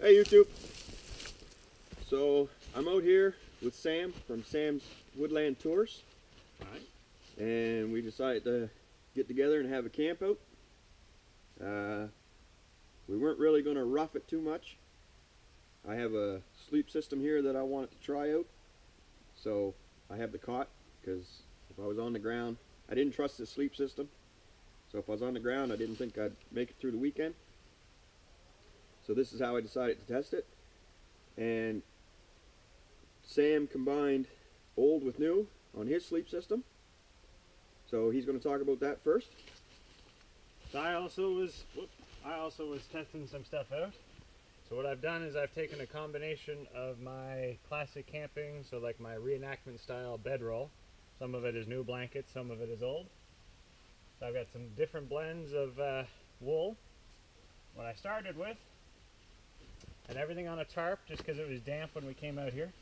Hey YouTube! So I'm out here with Sam from Sam's Woodland Tours. Alright. And we decided to get together and have a camp out. We weren't really going to rough it too much. I have a sleep system here that I wanted to try out. So I have the cot, because if I was on the ground, I didn't trust this sleep system. So if I was on the ground, I didn't think I'd make it through the weekend. So this is how I decided to test it. And Sam combined old with new on his sleep system. So he's going to talk about that first. So I also was testing some stuff out. So what I've done is I've taken a combination of my classic camping, so like my reenactment style bedroll. Some of it is new blankets, some of it is old. So I've got some different blends of wool. What I started with, and everything on a tarp just because it was damp when we came out here.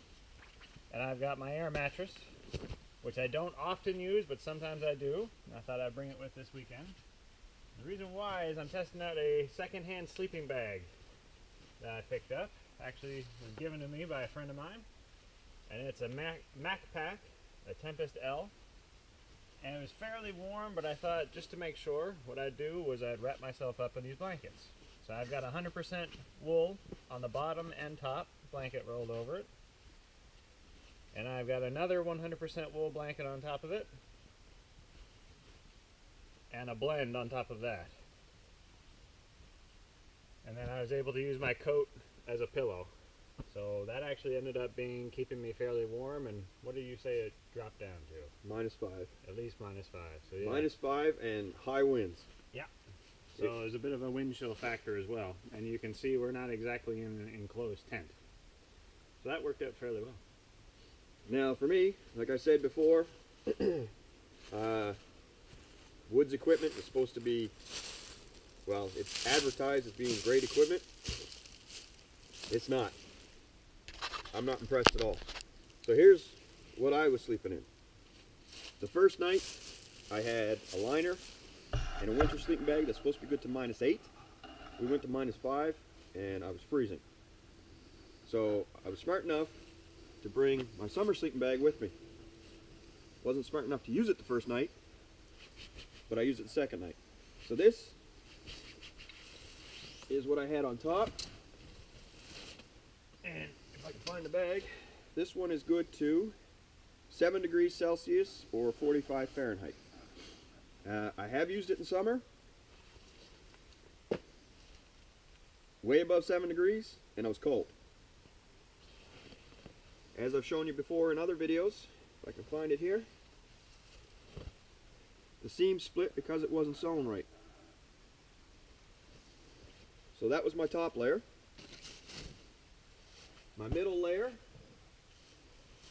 And I've got my air mattress, which I don't often use, but sometimes I do. And I thought I'd bring it with this weekend. The reason why is I'm testing out a second-hand sleeping bag that I picked up. Actually, it was given to me by a friend of mine. And it's a Mac Pack, a Tempest L. And it was fairly warm, but I thought just to make sure, what I'd do was I'd wrap myself up in these blankets. So I've got 100% wool on the bottom and top, blanket rolled over it. And I've got another 100% wool blanket on top of it. And a blend on top of that. And then I was able to use my coat as a pillow. So that actually ended up keeping me fairly warm. And what did you say it dropped down to? -5. At least -5. So yeah. -5 and high winds. Yeah. So there's a bit of a wind chill factor as well. And you can see we're not exactly in an enclosed tent. So that worked out fairly well. Now for me, like I said before, Woods equipment is supposed to be, well, it's advertised as being great equipment. It's not. I'm not impressed at all. So here's what I was sleeping in. The first night, I had a liner and a winter sleeping bag that's supposed to be good to -8. We went to -5 and I was freezing. So I was smart enough to bring my summer sleeping bag with me. Wasn't smart enough to use it the first night, but I used it the second night. So this is what I had on top. And if I can find the bag, this one is good to 7 degrees Celsius or 45 Fahrenheit. I have used it in summer, way above 7 degrees, and I was cold. As I've shown you before in other videos, if I can find it here, the seam split because it wasn't sewn right. So that was my top layer. My middle layer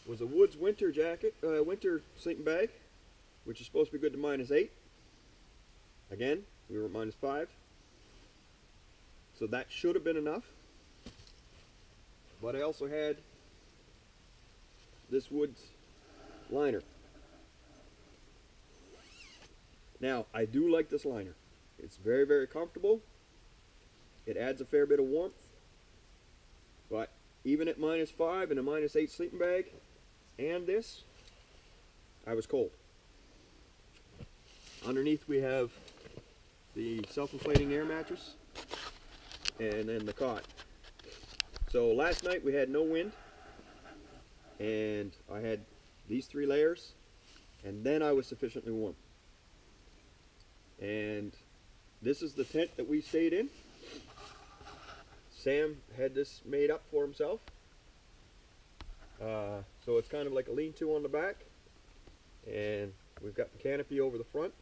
was a Woods winter jacket, winter sleeping bag, which is supposed to be good to -8. Again, we were at -5. So that should have been enough. But I also had this Woods liner. Now, I do like this liner. It's very, very comfortable. It adds a fair bit of warmth. But even at -5 in a -8 sleeping bag and this, I was cold. Underneath we have the self-inflating air mattress and then the cot. So last night we had no wind and I had these 3 layers and then I was sufficiently warm. And this is the tent that we stayed in. Sam had this made up for himself. So it's kind of like a lean-to on the back. And we've got the canopy over the front.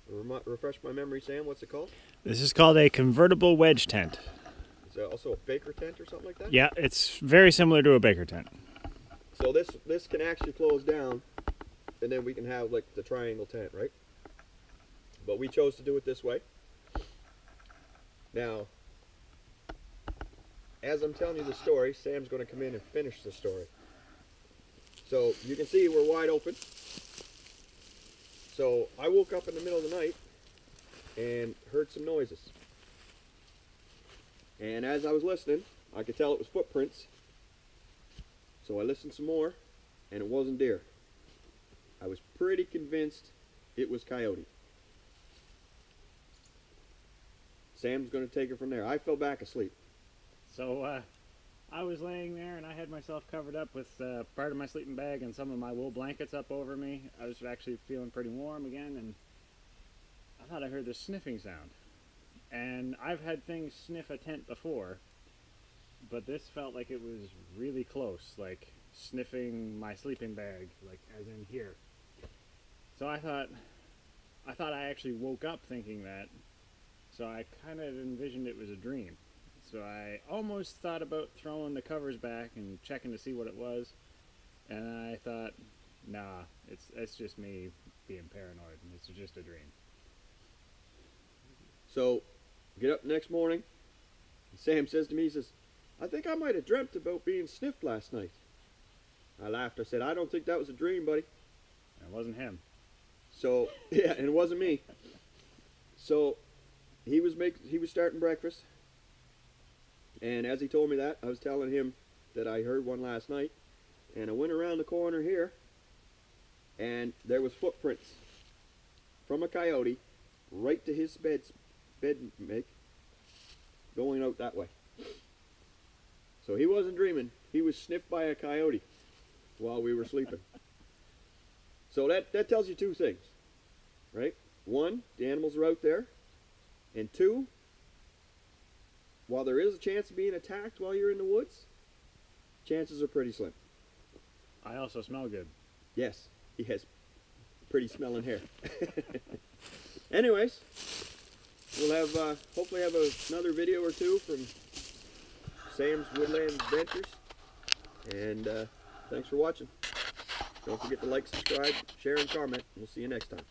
Refresh my memory, Sam, what's it called? This is called a convertible wedge tent. Is it also a baker tent or something like that? Yeah, it's very similar to a baker tent. So this can actually close down and then we can have like the triangle tent, right? But we chose to do it this way. Now, as I'm telling you the story, Sam's going to come in and finish the story. So you can see we're wide open. So I woke up in the middle of the night and heard some noises. And as I was listening, I could tell it was footprints. So I listened some more, and it wasn't deer. I was pretty convinced it was coyote. Sam's going to take it from there. I fell back asleep. So I was laying there and I had myself covered up with part of my sleeping bag and some of my wool blankets up over me. I was actually feeling pretty warm again, and I thought I heard this sniffing sound. And I've had things sniff a tent before, but this felt like it was really close, like sniffing my sleeping bag, like as in here. So I thought I actually woke up thinking that, so I kind of envisioned it was a dream. So I almost thought about throwing the covers back and checking to see what it was, and I thought, nah, it's just me being paranoid, and it's just a dream. So, get up the next morning, and Sam says to me, he says, I think I might have dreamt about being sniffed last night. I laughed. I said, I don't think that was a dream, buddy. It wasn't him. So, yeah, and it wasn't me. So, he was starting breakfast, and as he told me that, I was telling him that I heard one last night, and I went around the corner here, and there was footprints from a coyote right to his bed make, going out that way. So he wasn't dreaming. He was sniffed by a coyote while we were sleeping. So that tells you two things, right? One, the animals are out there, and two, while there is a chance of being attacked while you're in the woods, chances are pretty slim. I also smell good. Yes, he has pretty smelling hair. Anyways, we'll have hopefully have another video or two from Sam's Woodland Adventures. And thanks for watching. Don't forget to like, subscribe, share, and comment. We'll see you next time.